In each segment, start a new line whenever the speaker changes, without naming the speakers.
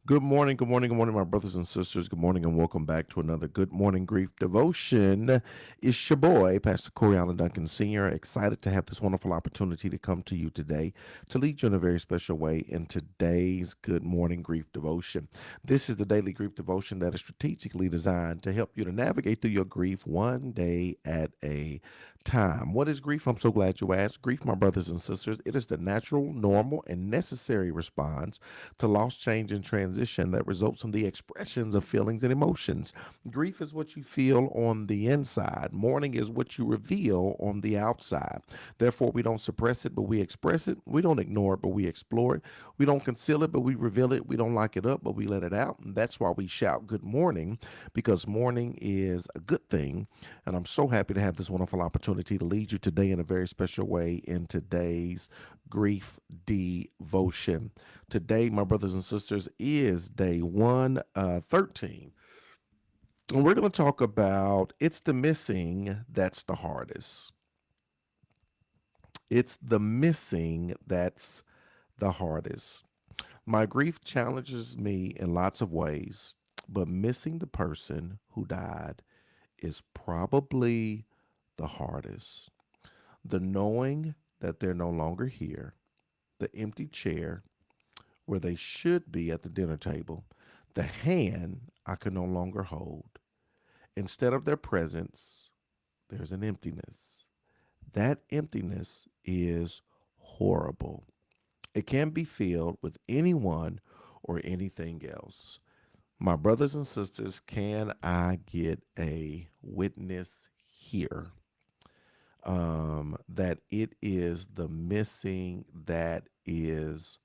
Good morning, good morning, good morning, my brothers and sisters. Good morning, and welcome back to another Good Morning Grief devotion. It's your boy, Pastor Corey Allen Duncan Sr. Excited to have this wonderful opportunity to come to you today to lead you in a very special way in today's Good Morning Grief devotion. This is the daily grief devotion that is strategically designed to help you to navigate through your grief one day at a time. What is grief? I'm so glad you asked. Grief, my brothers and sisters, it is the natural, normal, and necessary response to loss, change, and transition that results in the expressions of feelings and emotions. Grief is what you feel on the inside. Mourning is what you reveal on the outside. Therefore, we don't suppress it, but we express it. We don't ignore it, but we explore it. We don't conceal it, but we reveal it. We don't lock it up, but we let it out. And that's why we shout good morning, because mourning is a good thing. And I'm so happy to have this wonderful opportunity to lead you today in a very special way in today's grief devotion. Today, my brothers and sisters, is day 113. And we're going to talk about it's the missing that's the hardest. It's the missing that's the hardest. My grief challenges me in lots of ways, but missing the person who died is probably the hardest. The knowing that they're no longer here, the empty chair where they should be at the dinner table, the hand I can no longer hold. Instead of their presence, there's an emptiness. That emptiness is horrible. It can be filled with anyone or anything else. My brothers and sisters, can I get a witness here? That it is the missing that is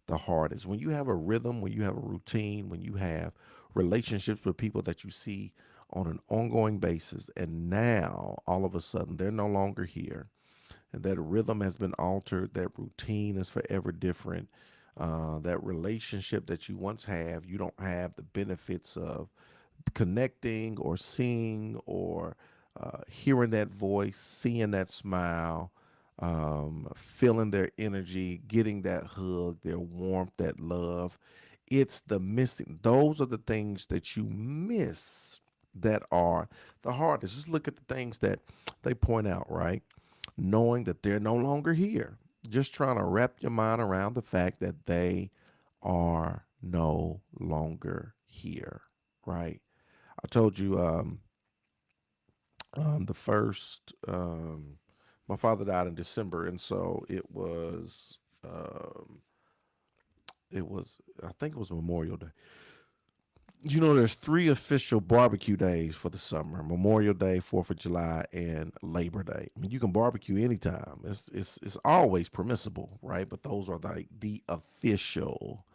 the hardest. When you have a rhythm, when you have a routine, when you have relationships with people that you see on an ongoing basis, and now all of a sudden they're no longer here, and that rhythm has been altered, that routine is forever different. That relationship that you once have, you don't have the benefits of connecting or seeing or hearing that voice, seeing that smile, feeling their energy, getting that hug, their warmth, that love. It's the missing. Those are the things that you miss that are the hardest. Just look at the things that they point out, right? Knowing that they're no longer here. Just trying to wrap your mind around the fact that they are no longer here, right? I told you the first my father died in December, and so it was I think it was Memorial Day. There's three official barbecue days for the summer: Memorial Day, 4th of July, and Labor Day. I mean, you can barbecue anytime. It's always permissible, right? But those are like the official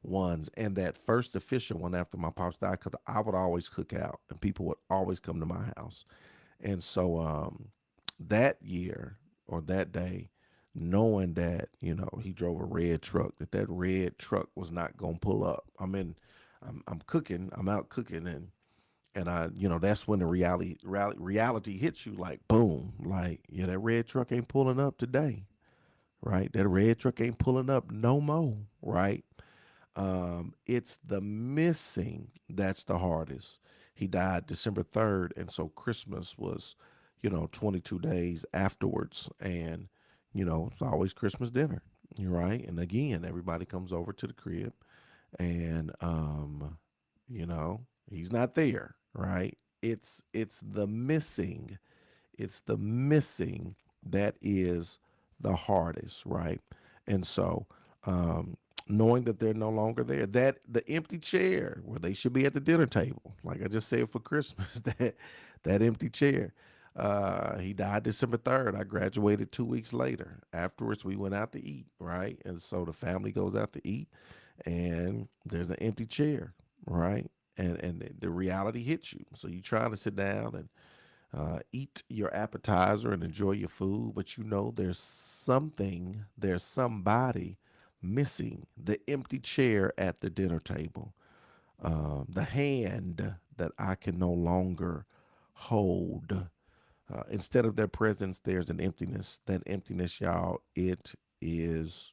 ones. And that first official one after my pops died, because I would always cook out, and people would always come to my house. And so that year or that day, knowing that he drove a red truck, that red truck was not gonna pull up. I'm cooking, I'm out cooking, and that's when the reality hits you like boom, like yeah, that red truck ain't pulling up today, right? That red truck ain't pulling up no more, right? It's the missing that's the hardest. He died December 3rd, and so Christmas was, 22 days afterwards, and it's always Christmas dinner, right? And again, everybody comes over to the crib, and he's not there, right? It's the missing, it's the missing that is the hardest, right? And so, knowing that they're no longer there, that the empty chair where they should be at the dinner table, like I just said for Christmas, that empty chair. He died December 3rd. I graduated 2 weeks later. Afterwards, we went out to eat, right? And so the family goes out to eat, and there's an empty chair, right? And the reality hits you. So you try to sit down and eat your appetizer and enjoy your food, but there's somebody missing: the empty chair at the dinner table, the hand that I can no longer hold. Instead of their presence, there's an emptiness. That emptiness, y'all, it is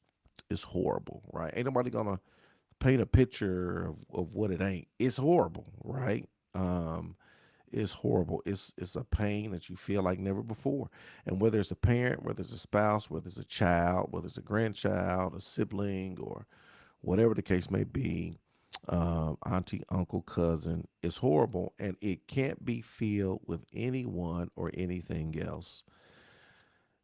horrible, right? Ain't nobody gonna paint a picture of what it ain't. It's horrible, right? It's horrible. It's a pain that you feel like never before. And whether it's a parent, whether it's a spouse, whether it's a child, whether it's a grandchild, a sibling, or whatever the case may be, auntie, uncle, cousin, it's horrible, and it can't be filled with anyone or anything else.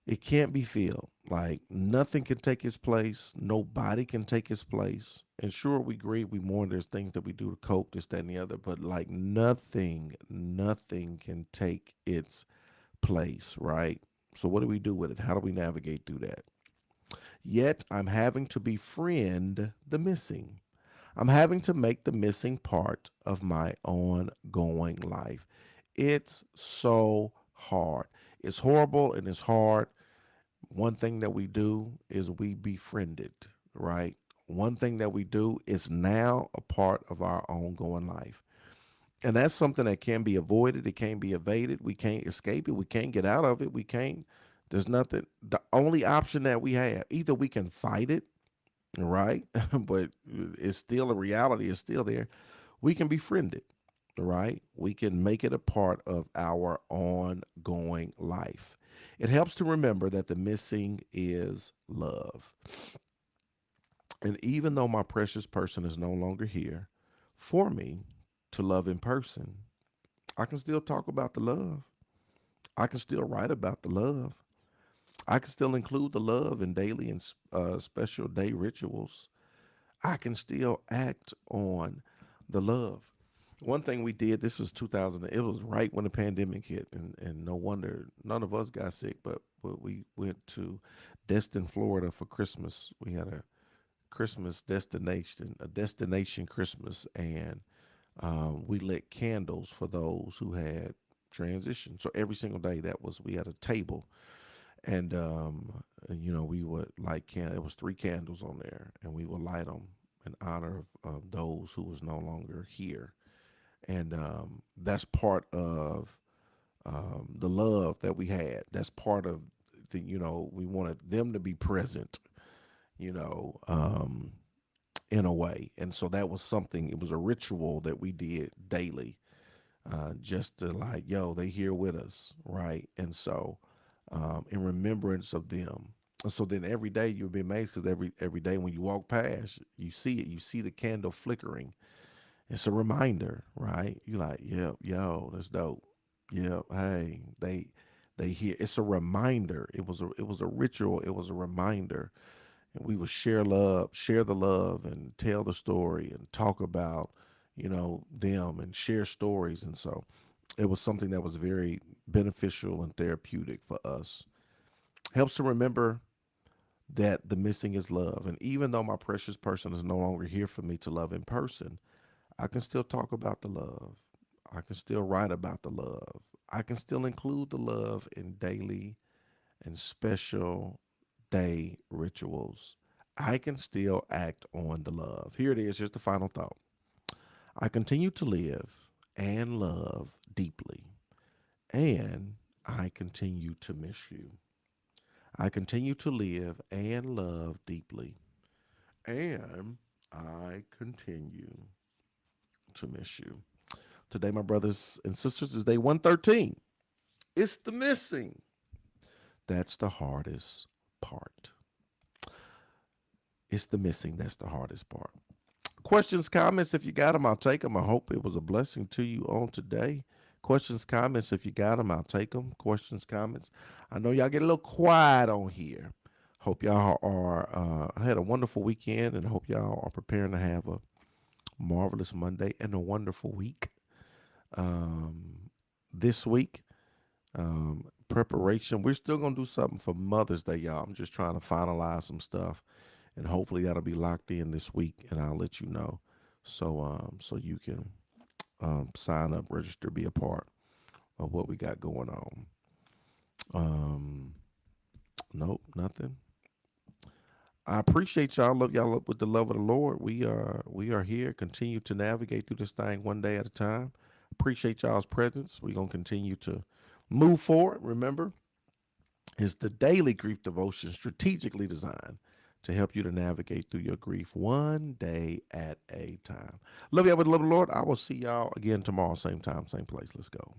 It can't be filled. Like nothing can take his place. Nobody can take his place. And sure, we grieve, we mourn. There's things that we do to cope, this, that, and the other. But like nothing can take its place, right? So what do we do with it? How do we navigate through that? Yet I'm having to befriend the missing. I'm having to make the missing part of my ongoing life. It's so hard. It's horrible and it's hard. One thing that we do is we befriend it, right? One thing that we do is now a part of our ongoing life. And that's something that can be avoided. It can't be evaded. We can't escape it. We can't get out of it. We can't. There's nothing. The only option that we have, either we can fight it, right? But it's still a reality, it's still there. We can befriend it, right? We can make it a part of our ongoing life. It helps to remember that the missing is love. And even though my precious person is no longer here for me to love in person, I can still talk about the love. I can still write about the love. I can still include the love in daily and special day rituals. I can still act on the love. One thing we did, this is 2000, it was right when the pandemic hit, and no wonder none of us got sick, but we went to Destin, Florida for Christmas. We had a Christmas destination, a destination Christmas, and we lit candles for those who had transitioned. So every single day that was, we had a table, and we would light it was three candles on there, and we would light them in honor of those who was no longer here. And that's part of the love that we had. That's part of we wanted them to be present, you know, um, in a way. And so that was something, it was a ritual that we did daily, just to like, yo, they here with us, right? And so, in remembrance of them. And so then every day you'll be amazed because every day when you walk past, you see it, you see the candle flickering. It's a reminder, right? You like, yep, yo, that's dope. Yep, hey, they hear. It's a reminder. It was a ritual. It was a reminder, and we would share the love, and tell the story, and talk about, them, and share stories. And so it was something that was very beneficial and therapeutic for us. Helps to remember that the missing is love, and even though my precious person is no longer here for me to love in person, I can still talk about the love. I can still write about the love. I can still include the love in daily and special day rituals. I can still act on the love. Here it is. Here's the final thought. I continue to live and love deeply, and I continue to miss you. I continue to live and love deeply, and I continue to miss you. Today, my brothers and sisters, is day 113. It's the missing. That's the hardest part. It's the missing. That's the hardest part. Questions, comments, if you got them, I'll take them. I hope it was a blessing to you on today. Questions, comments, if you got them, I'll take them. Questions, comments. I know y'all get a little quiet on here. Hope y'all are had a wonderful weekend, and hope y'all are preparing to have a marvelous Monday and a wonderful week. This week, preparation. We're still gonna do something for Mother's Day, y'all. I'm just trying to finalize some stuff, and hopefully that'll be locked in this week, and I'll let you know. So you can sign up, register, be a part of what we got going on. Um, nope, nothing. I appreciate y'all. Love y'all up with the love of the Lord. We are here. Continue to navigate through this thing one day at a time. Appreciate y'all's presence. We're gonna continue to move forward. Remember, it's the daily grief devotion strategically designed to help you to navigate through your grief one day at a time. Love y'all with the love of the Lord. I will see y'all again tomorrow, same time, same place. Let's go.